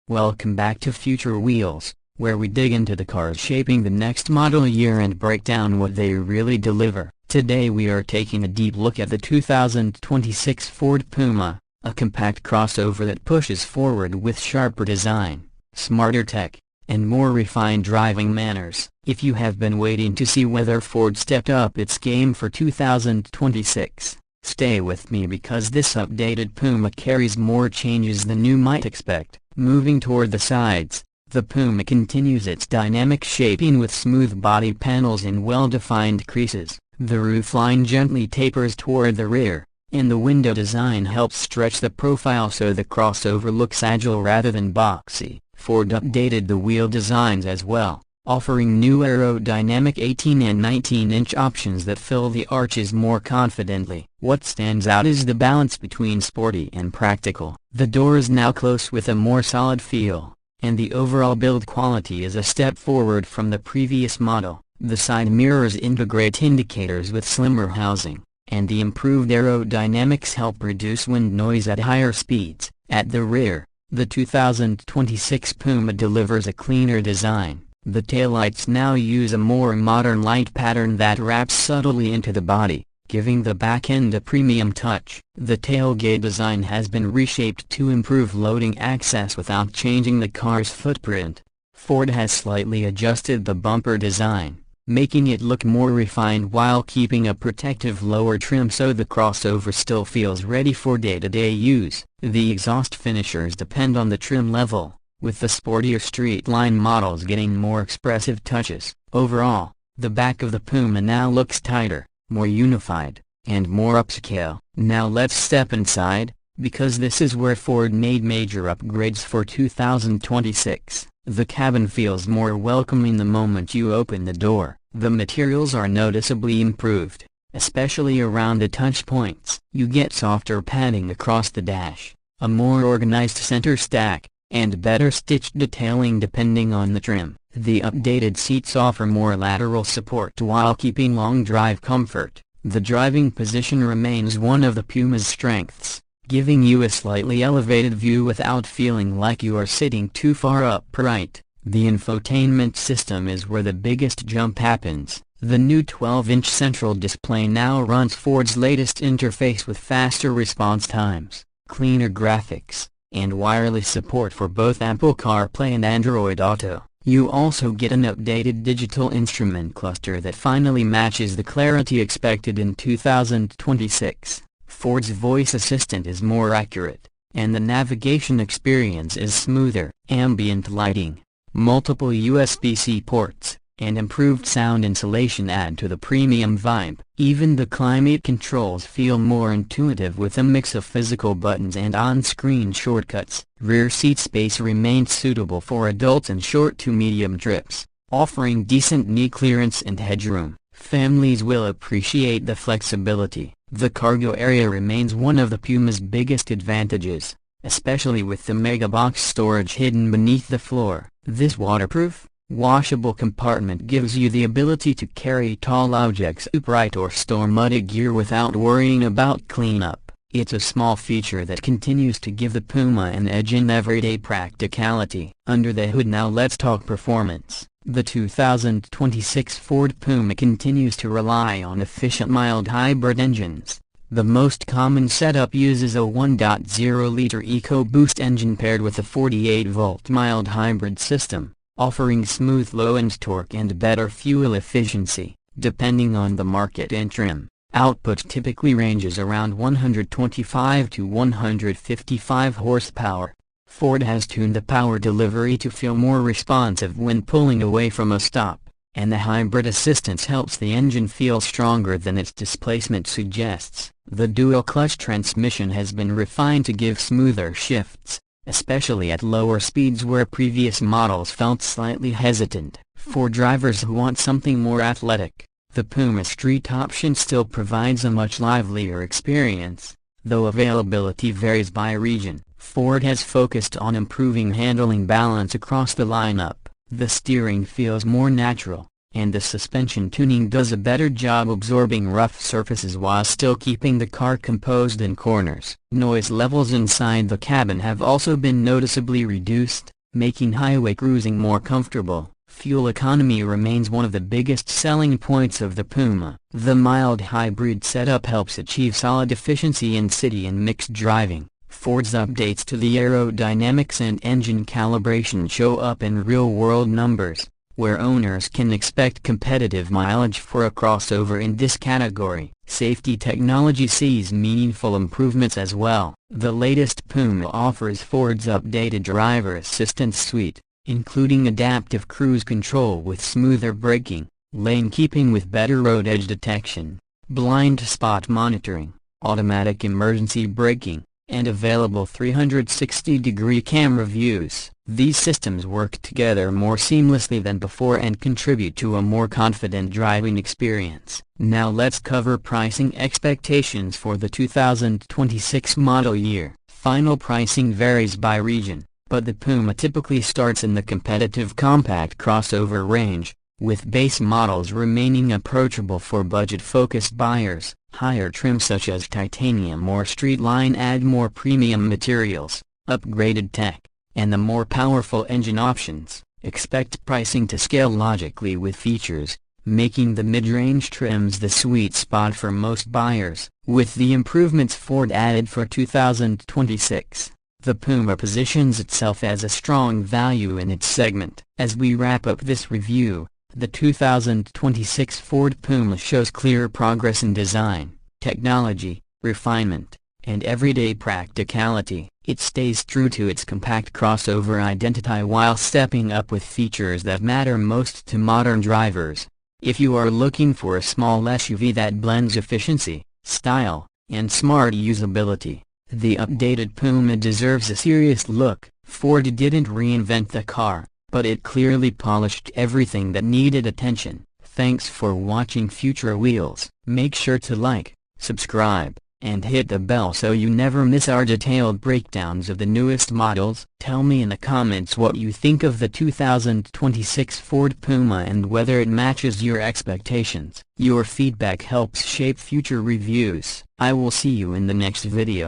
Welcome back to Future Wheelz, where we dig into the cars shaping the next model year and break down what they really deliver. Today we are taking a deep look at the 2026 Ford Puma, a compact crossover that pushes forward with sharper design, smarter tech, and more refined driving manners. If you have been waiting to see whether Ford stepped up its game for 2026, stay with me because this updated Puma carries more changes than you might expect. Moving toward the sides, the Puma continues its dynamic shaping with smooth body panels and well-defined creases. The roofline gently tapers toward the rear, and the window design helps stretch the profile so the crossover looks agile rather than boxy. Ford updated the wheel designs as well, offering new aerodynamic 18 and 19-inch options that fill the arches more confidently. What stands out is the balance between sporty and practical. The door is now close with a more solid feel, and the overall build quality is a step forward from the previous model. The side mirrors integrate indicators with slimmer housing, and the improved aerodynamics help reduce wind noise at higher speeds. At the rear, the 2026 Puma delivers a cleaner design. The taillights now use a more modern light pattern that wraps subtly into the body, giving the back end a premium touch. The tailgate design has been reshaped to improve loading access without changing the car's footprint. Ford has slightly adjusted the bumper design, making it look more refined while keeping a protective lower trim so the crossover still feels ready for day-to-day use. The exhaust finishers depend on the trim level, with the sportier street-line models getting more expressive touches. Overall, the back of the Puma now looks tighter, more unified, and more upscale. Now let's step inside, because this is where Ford made major upgrades for 2026. The cabin feels more welcoming the moment you open the door. The materials are noticeably improved, especially around the touch points. You get softer padding across the dash, a more organized center stack, and better stitched detailing depending on the trim. The updated seats offer more lateral support while keeping long drive comfort. The driving position remains one of the Puma's strengths, giving you a slightly elevated view without feeling like you are sitting too far upright. The infotainment system is where the biggest jump happens. The new 12-inch central display now runs Ford's latest interface with faster response times, cleaner graphics, and wireless support for both Apple CarPlay and Android Auto. You also get an updated digital instrument cluster that finally matches the clarity expected in 2026. Ford's voice assistant is more accurate, and the navigation experience is smoother. Ambient lighting, multiple USB-C ports, and improved sound insulation add to the premium vibe. Even the climate controls feel more intuitive with a mix of physical buttons and on-screen shortcuts. Rear seat space remains suitable for adults and short to medium trips, offering decent knee clearance and headroom. Families will appreciate the flexibility. The cargo area remains one of the Puma's biggest advantages, especially with the mega box storage hidden beneath the floor. This waterproof, washable compartment gives you the ability to carry tall objects upright or store muddy gear without worrying about cleanup. It's a small feature that continues to give the Puma an edge in everyday practicality. Under the hood now let's talk performance. The 2026 Ford Puma continues to rely on efficient mild hybrid engines. The most common setup uses a 1.0-liter EcoBoost engine paired with a 48-volt mild hybrid system, offering smooth low-end torque and better fuel efficiency. Depending on the market and trim, output typically ranges around 125 to 155 horsepower. Ford has tuned the power delivery to feel more responsive when pulling away from a stop, and the hybrid assistance helps the engine feel stronger than its displacement suggests. The dual-clutch transmission has been refined to give smoother shifts, especially at lower speeds where previous models felt slightly hesitant. For drivers who want something more athletic, the Puma Street option still provides a much livelier experience, though availability varies by region. Ford has focused on improving handling balance across the lineup. The steering feels more natural, and the suspension tuning does a better job absorbing rough surfaces while still keeping the car composed in corners. Noise levels inside the cabin have also been noticeably reduced, making highway cruising more comfortable. Fuel economy remains one of the biggest selling points of the Puma. The mild hybrid setup helps achieve solid efficiency in city and mixed driving. Ford's updates to the aerodynamics and engine calibration show up in real-world numbers, where owners can expect competitive mileage for a crossover in this category. Safety technology sees meaningful improvements as well. The latest Puma offers Ford's updated driver assistance suite, including adaptive cruise control with smoother braking, lane keeping with better road edge detection, blind spot monitoring, automatic emergency braking, and available 360-degree camera views. These systems work together more seamlessly than before and contribute to a more confident driving experience. Now let's cover pricing expectations for the 2026 model year. Final pricing varies by region, but the Puma typically starts in the competitive compact crossover range, with base models remaining approachable for budget-focused buyers. Higher trims such as titanium or street line add more premium materials, upgraded tech, and the more powerful engine options. Expect pricing to scale logically with features, making the mid-range trims the sweet spot for most buyers. With the improvements Ford added for 2026, the Puma positions itself as a strong value in its segment. As we wrap up this review, the 2026 Ford Puma shows clear progress in design, technology, refinement, and everyday practicality. It stays true to its compact crossover identity while stepping up with features that matter most to modern drivers. If you are looking for a small SUV that blends efficiency, style, and smart usability, the updated Puma deserves a serious look. Ford didn't reinvent the car, but it clearly polished everything that needed attention. Thanks for watching Future Wheels. Make sure to like, subscribe, and hit the bell so you never miss our detailed breakdowns of the newest models. Tell me in the comments what you think of the 2026 Ford Puma and whether it matches your expectations. Your feedback helps shape future reviews. I will see you in the next video.